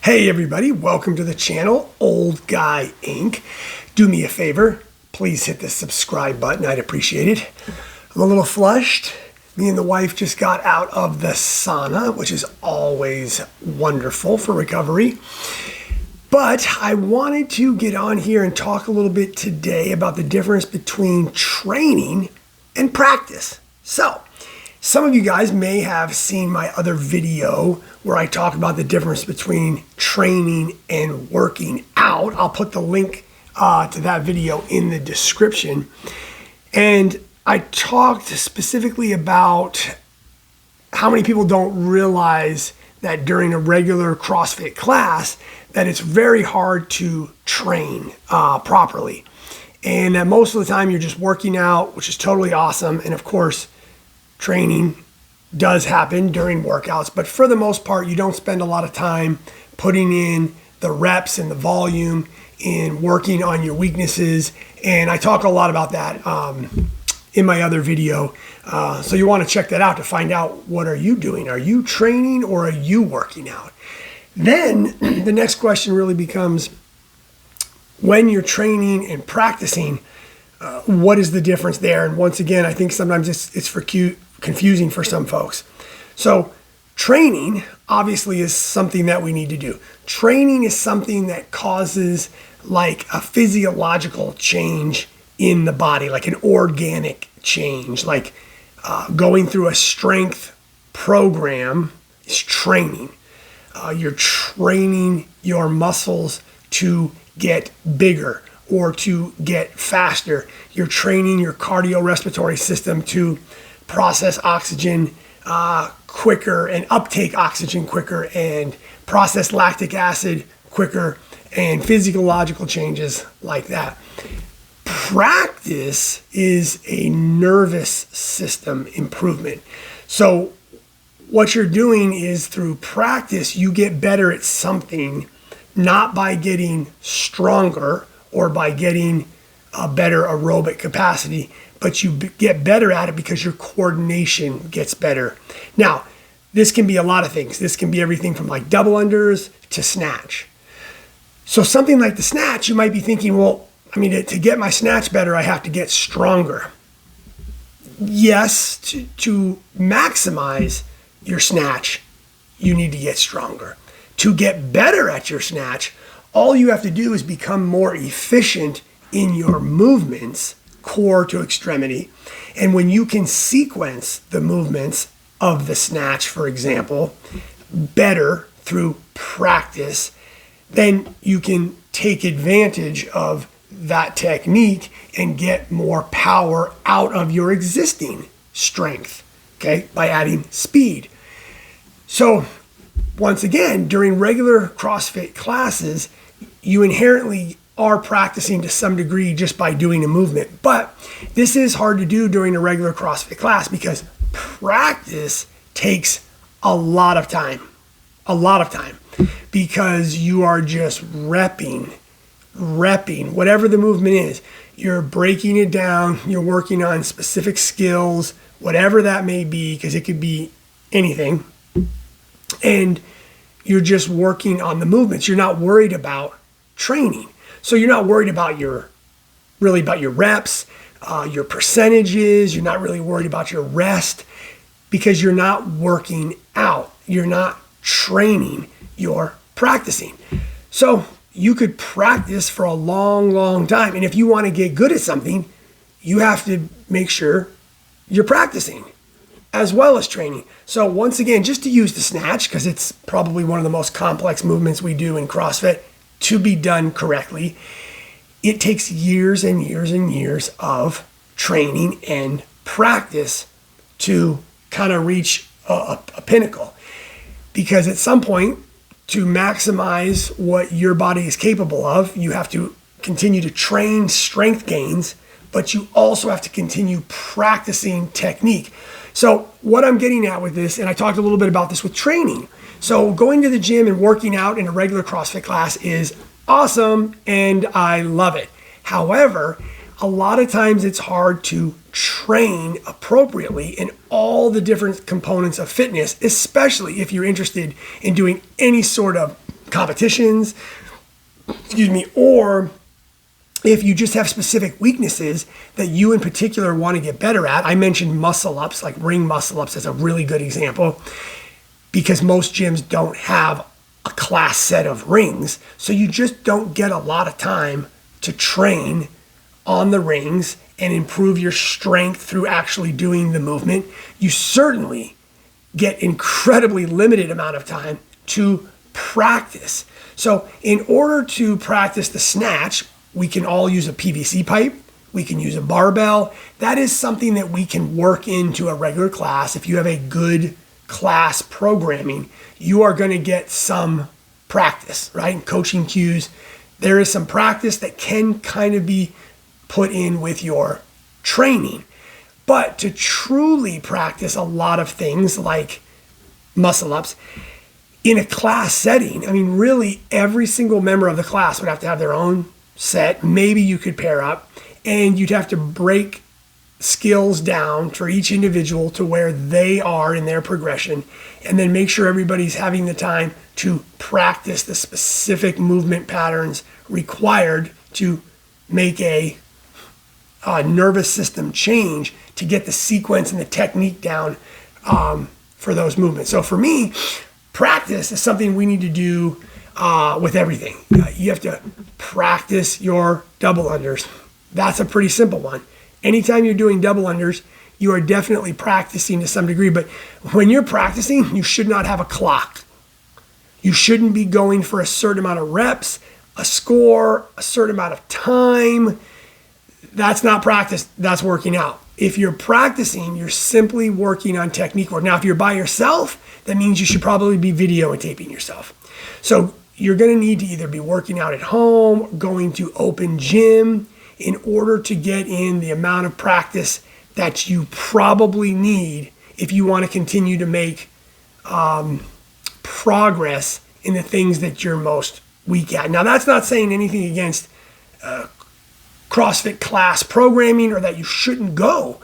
Hey everybody, welcome to the channel, Old Guy Inc. Do me a favor, please hit the subscribe button, I'd appreciate it. I'm a little flushed. Me and the wife just got out of the sauna, which is always wonderful for recovery. But I wanted to get on here and talk a little bit today about the difference between training and practice. So, some of you guys may have seen my other video where I talk about the difference between training and working out. I'll put the link to that video in the description. And I talked specifically about how many people don't realize that during a regular CrossFit class that it's very hard to train properly. And that most of the time you're just working out, which is totally awesome. And of course, training does happen during workouts, but for the most part, you don't spend a lot of time putting in the reps and the volume in working on your weaknesses. And I talk a lot about that in my other video. So you want to check that out to find out, what are you doing? Are you training or are you working out? Then the next question really becomes, when you're training and practicing, what is the difference there? And once again, I think sometimes it's confusing for some folks. So training obviously is something that we need to do. Training is something that causes like a physiological change in the body, like an organic change, like going through a strength program is training. You're training your muscles to get bigger or to get faster. You're training your cardiorespiratory system to process oxygen quicker and uptake oxygen quicker and process lactic acid quicker and physiological changes like that. Practice is a nervous system improvement. So what you're doing is through practice, you get better at something, not by getting stronger or by getting a better aerobic capacity, but you get better at it because your coordination gets better. Now, this can be a lot of things. This can be everything from like double unders to snatch. So something like the snatch, you might be thinking, well, I mean, to get my snatch better, I have to get stronger. Yes, to maximize your snatch, you need to get stronger. To get better at your snatch, all you have to do is become more efficient in your movements, core to extremity. And when you can sequence the movements of the snatch, for example, better through practice, then you can take advantage of that technique and get more power out of your existing strength, okay, by adding speed. So once again, during regular CrossFit classes, you inherently are practicing to some degree just by doing a movement. But this is hard to do during a regular CrossFit class because practice takes a lot of time, because you are just repping, whatever the movement is. You're breaking it down, you're working on specific skills, whatever that may be, because it could be anything. And you're just working on the movements. You're not worried about training. So you're not worried about your reps, your percentages. You're not really worried about your rest because you're not working out. You're not training, you're practicing. So you could practice for a long, long time. And if you want to get good at something, you have to make sure you're practicing as well as training. So once again, just to use the snatch, because it's probably one of the most complex movements we do in CrossFit, to be done correctly, it takes years and years and years of training and practice to kind of reach a pinnacle. Because at some point, to maximize what your body is capable of, you have to continue to train strength gains, but you also have to continue practicing technique. So what I'm getting at with this, and I talked a little bit about this with training. So going to the gym and working out in a regular CrossFit class is awesome and I love it. However, a lot of times it's hard to train appropriately in all the different components of fitness, especially if you're interested in doing any sort of competitions, or if you just have specific weaknesses that you in particular want to get better at. I mentioned muscle ups, like ring muscle ups is a really good example, because most gyms don't have a class set of rings. So you just don't get a lot of time to train on the rings and improve your strength through actually doing the movement. You certainly get incredibly limited amount of time to practice. So in order to practice the snatch, we can all use a PVC pipe. We can use a barbell. That is something that we can work into a regular class. If you have a good class programming, you are going to get some practice, right? In coaching cues, there is some practice that can kind of be put in with your training. But to truly practice a lot of things like muscle ups in a class setting, I mean, really every single member of the class would have to have their own set. Maybe you could pair up, and you'd have to break skills down for each individual to where they are in their progression, and then make sure everybody's having the time to practice the specific movement patterns required to make a nervous system change to get the sequence and the technique down for those movements. So for me, practice is something we need to do with everything. You have to practice your double unders. That's a pretty simple one. Anytime you're doing double unders, you are definitely practicing to some degree, but when you're practicing, you should not have a clock. You shouldn't be going for a certain amount of reps, a score, a certain amount of time. That's not practice, that's working out. If you're practicing, you're simply working on technique work. Now, if you're by yourself, that means you should probably be videotaping yourself. So you're going to need to either be working out at home, going to open gym in order to get in the amount of practice that you probably need if you want to continue to make progress in the things that you're most weak at. Now, that's not saying anything against CrossFit class programming or that you shouldn't go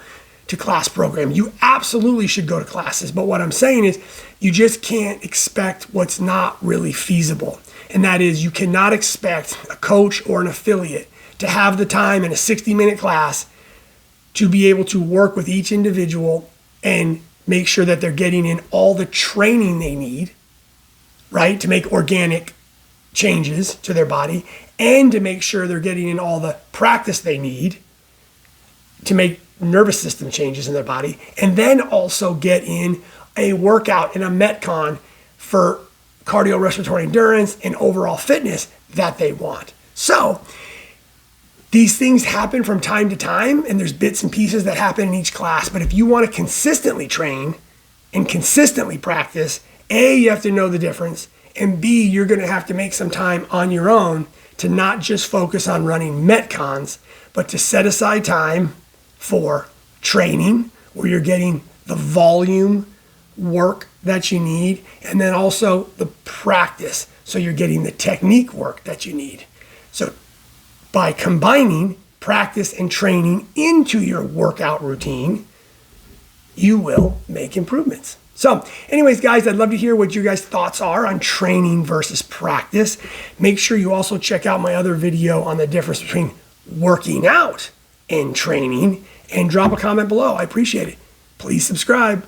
to class programming. You absolutely should go to classes. But what I'm saying is you just can't expect what's not really feasible. And that is, you cannot expect a coach or an affiliate to have the time in a 60-minute class to be able to work with each individual and make sure that they're getting in all the training they need, right, to make organic changes to their body, and to make sure they're getting in all the practice they need to make nervous system changes in their body, and then also get in a workout and a Metcon for cardiorespiratory endurance and overall fitness that they want. So these things happen from time to time, and there's bits and pieces that happen in each class. But if you want to consistently train and consistently practice, A, you have to know the difference, and B, you're going to have to make some time on your own to not just focus on running Metcons, but to set aside time for training where you're getting the volume work that you need, and then also the practice, so you're getting the technique work that you need. So by combining practice and training into your workout routine, you will make improvements. So anyways, guys, I'd love to hear what your guys' thoughts are on training versus practice. Make sure you also check out my other video on the difference between working out and training, and drop a comment below. I appreciate it. Please subscribe.